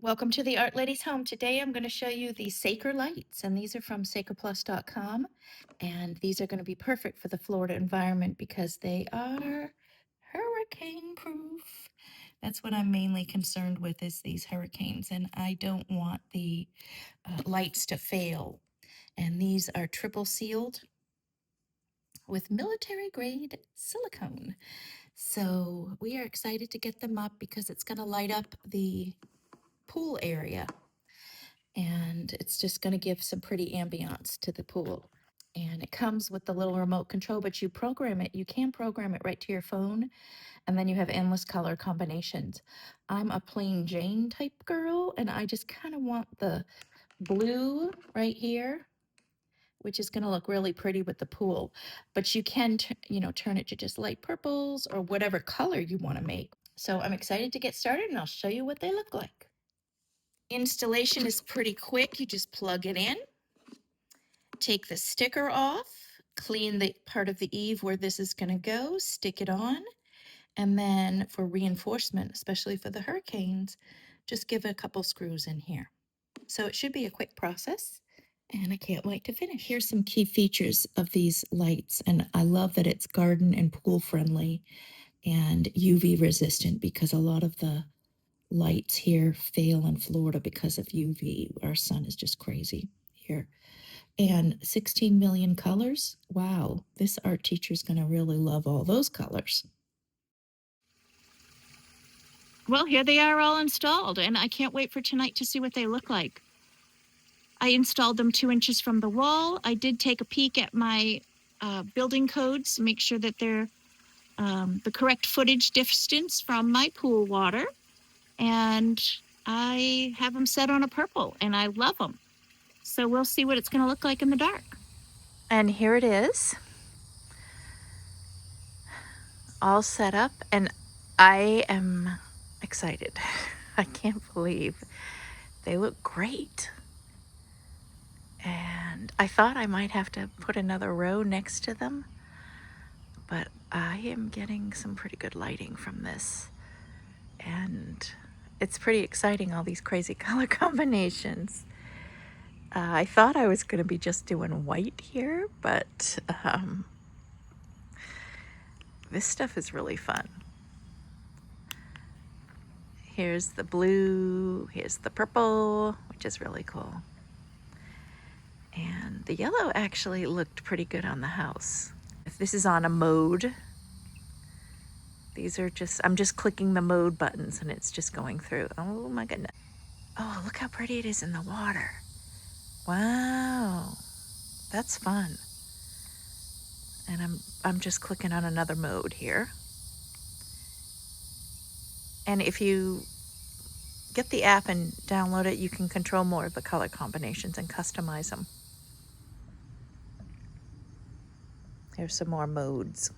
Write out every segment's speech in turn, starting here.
Welcome to the Art Lady's home. Today I'm going to show you the Saker lights, and these are from sakerplus.com, and these are going to be perfect for the Florida environment because they are hurricane proof. That's what I'm mainly concerned with, is these hurricanes, and I don't want the lights to fail. And these are triple sealed with military grade silicone. So we are excited to get them up because it's going to light up the pool area, and it's just going to give some pretty ambiance to the pool. And it comes with the little remote control, but you can program it right to your phone, and then you have endless color combinations. I'm a plain Jane type girl, and I just kind of want the blue right here, which is going to look really pretty with the pool. But you can, turn it to just light purples or whatever color you want to make. So I'm excited to get started, and I'll show you what they look like. Installation is pretty quick. You just plug it in, take the sticker off, clean the part of the eave where this is going to go, stick it on, and then for reinforcement, especially for the hurricanes, just give it a couple screws in here. So it should be a quick process, and I can't wait to finish. Here's some key features of these lights, and I love that it's garden and pool friendly and UV resistant, because a lot of the lights here fail in Florida because of UV. Our sun is just crazy here. And 16 million colors. Wow, this art teacher is going to really love all those colors. Well, here they are all installed, and I can't wait for tonight to see what they look like. I installed them 2 inches from the wall. I did take a peek at my building codes, make sure that they're the correct footage distance from my pool water. And I have them set on a purple, and I love them. So we'll see what it's going to look like in the dark. And here it is, all set up, and I am excited. I can't believe they look great. And I thought I might have to put another row next to them, but I am getting some pretty good lighting from this. And it's pretty exciting, all these crazy color combinations. I thought I was going to be just doing white here, but this stuff is really fun. Here's the blue, here's the purple, which is really cool. And the yellow actually looked pretty good on the house. If this is on a mode, I'm just clicking the mode buttons and it's just going through. Oh my goodness. Oh, look how pretty it is in the water. Wow, that's fun. And I'm just clicking on another mode here. And if you get the app and download it, you can control more of the color combinations and customize them. Here's some more modes.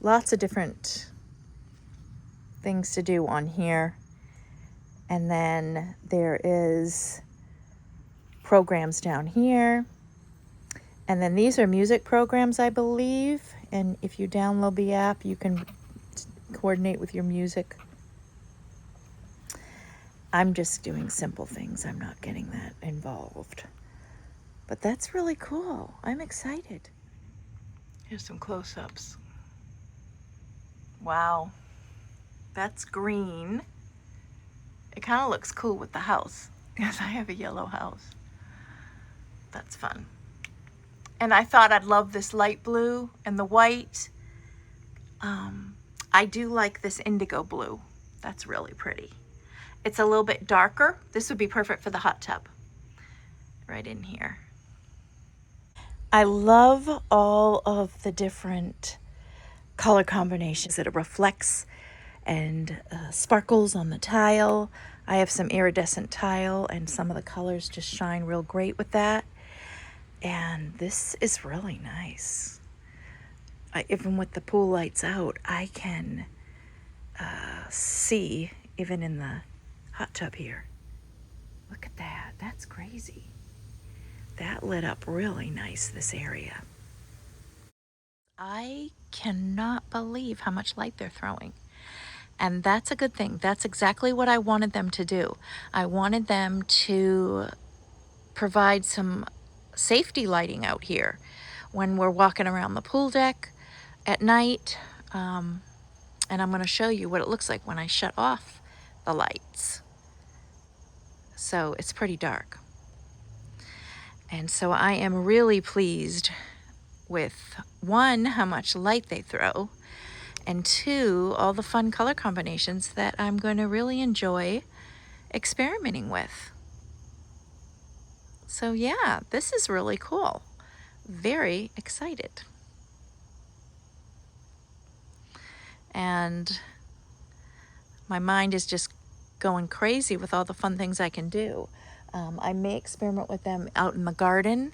Lots of different things to do on here. And then there is programs down here. And then these are music programs, I believe. And if you download the app, you can coordinate with your music. I'm just doing simple things. I'm not getting that involved. But that's really cool. I'm excited. Here's some close-ups. Wow. That's green. It kind of looks cool with the house, because I have a yellow house. That's fun. And I thought I'd love this light blue and the white. I do like this indigo blue. That's really pretty. It's a little bit darker. This would be perfect for the hot tub. Right in here. I love all of the different color combinations that it reflects and sparkles on the tile. I have some iridescent tile, and some of the colors just shine real great with that. And this is really nice. Even with the pool lights out, I can see even in the hot tub here. Look at that. That's crazy. That lit up really nice, this area. I cannot believe how much light they're throwing. And that's a good thing. That's exactly what I wanted them to do. I wanted them to provide some safety lighting out here when we're walking around the pool deck at night. And I'm going to show you what it looks like when I shut off the lights. So it's pretty dark. And so I am really pleased with, one, how much light they throw, and two, all the fun color combinations that I'm going to really enjoy experimenting with. So yeah, this is really cool. Very excited. And my mind is just going crazy with all the fun things I can do. I may experiment with them out in the garden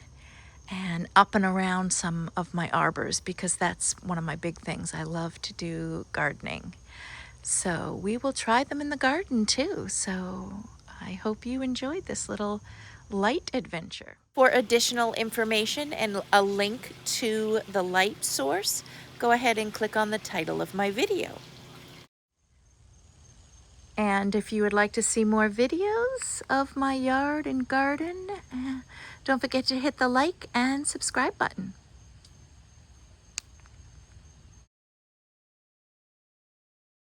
and up and around some of my arbors, because that's one of my big things. I love to do gardening. So we will try them in the garden too. So I hope you enjoyed this little light adventure. For additional information and a link to the light source, go ahead and click on the title of my video. And if you would like to see more videos of my yard and garden, don't forget to hit the like and subscribe button.